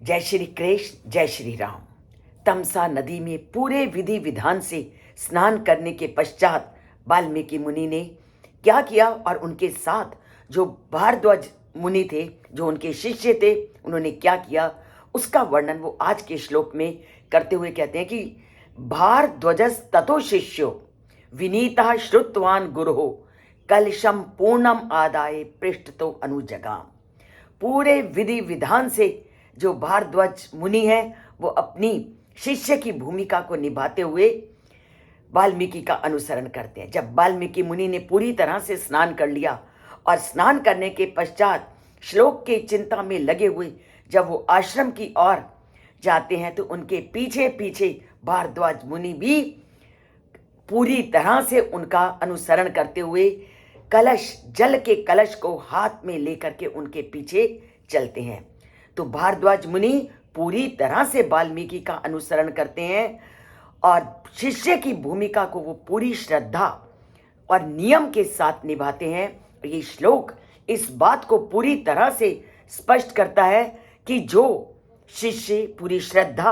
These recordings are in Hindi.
जय श्री कृष्ण, जय श्री राम। तमसा नदी में पूरे विधि विधान से स्नान करने के पश्चात वाल्मीकि मुनि ने क्या किया और उनके साथ जो भारद्वाज मुनि थे, जो उनके शिष्य थे, उन्होंने क्या किया, उसका वर्णन वो आज के श्लोक में करते हुए कहते हैं कि भारद्वजस ततो शिष्यो विनीता श्रुतवान गुरुः कलशम पूर्णम आदाय पृष्ठतो अनुजगाम। पूरे विधि विधान से जो भारद्वाज मुनि है वो अपनी शिष्य की भूमिका को निभाते हुए वाल्मीकि का अनुसरण करते हैं। जब वाल्मीकि मुनि ने पूरी तरह से स्नान कर लिया और स्नान करने के पश्चात श्लोक के चिंता में लगे हुए जब वो आश्रम की ओर जाते हैं तो उनके पीछे पीछे भारद्वाज मुनि भी पूरी तरह से उनका अनुसरण करते हुए कलश, जल के कलश को हाथ में लेकर के उनके पीछे चलते हैं। तो भारद्वाज मुनि पूरी तरह से वाल्मीकि का अनुसरण करते हैं और शिष्य की भूमिका को वो पूरी श्रद्धा और नियम के साथ निभाते हैं। ये श्लोक इस बात को पूरी तरह से स्पष्ट करता है कि जो शिष्य पूरी श्रद्धा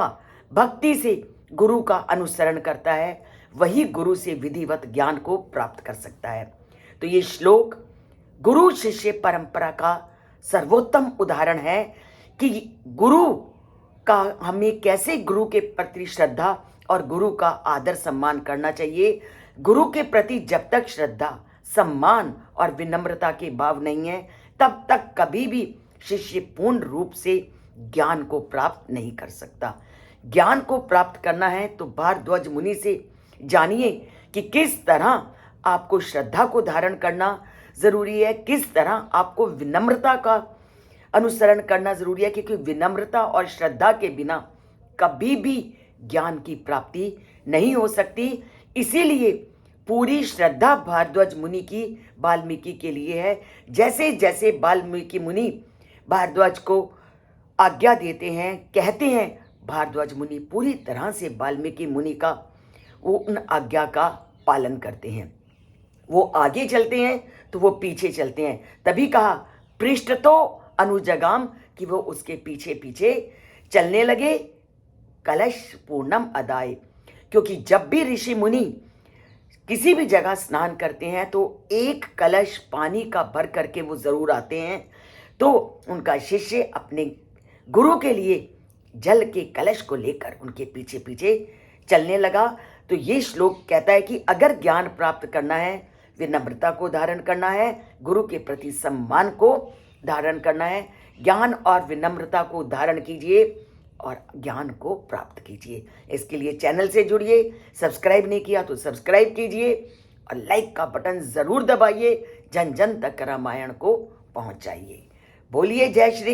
भक्ति से गुरु का अनुसरण करता है वही गुरु से विधिवत ज्ञान को प्राप्त कर सकता है। तो ये श्लोक गुरु शिष्य परंपरा का सर्वोत्तम उदाहरण है कि गुरु का हमें कैसे गुरु के प्रति श्रद्धा और गुरु का आदर सम्मान करना चाहिए। गुरु के प्रति जब तक श्रद्धा, सम्मान और विनम्रता के भाव नहीं है तब तक कभी भी शिष्य पूर्ण रूप से ज्ञान को प्राप्त नहीं कर सकता। ज्ञान को प्राप्त करना है तो भारद्वाज मुनि से जानिए कि किस तरह आपको श्रद्धा को धारण करना जरूरी है, किस तरह आपको विनम्रता का अनुसरण करना जरूरी है, क्योंकि विनम्रता और श्रद्धा के बिना कभी भी ज्ञान की प्राप्ति नहीं हो सकती। इसीलिए पूरी श्रद्धा भारद्वाज मुनि की वाल्मीकि के लिए है। जैसे जैसे वाल्मीकि मुनि भारद्वाज को आज्ञा देते हैं, कहते हैं, भारद्वाज मुनि पूरी तरह से वाल्मीकि मुनि का वो उन आज्ञा का पालन करते हैं। वो आगे चलते हैं तो वो पीछे चलते हैं। तभी कहा पृष्ठ तो अनुजगाम कि वो उसके पीछे पीछे चलने लगे। कलश पूर्णम अदाय, क्योंकि जब भी ऋषि मुनि किसी भी जगह स्नान करते हैं तो एक कलश पानी का भर करके वो जरूर आते हैं। तो उनका शिष्य अपने गुरु के लिए जल के कलश को लेकर उनके पीछे पीछे चलने लगा। तो ये श्लोक कहता है कि अगर ज्ञान प्राप्त करना है, विनम्रता को धारण करना है, गुरु के प्रति सम्मान को धारण करना है, ज्ञान और विनम्रता को धारण कीजिए और ज्ञान को प्राप्त कीजिए। इसके लिए चैनल से जुड़िए, सब्सक्राइब नहीं किया तो सब्सक्राइब कीजिए और लाइक का बटन जरूर दबाइए, जन जन तक रामायण को पहुंचाइए। बोलिए जय श्री कृष्ण।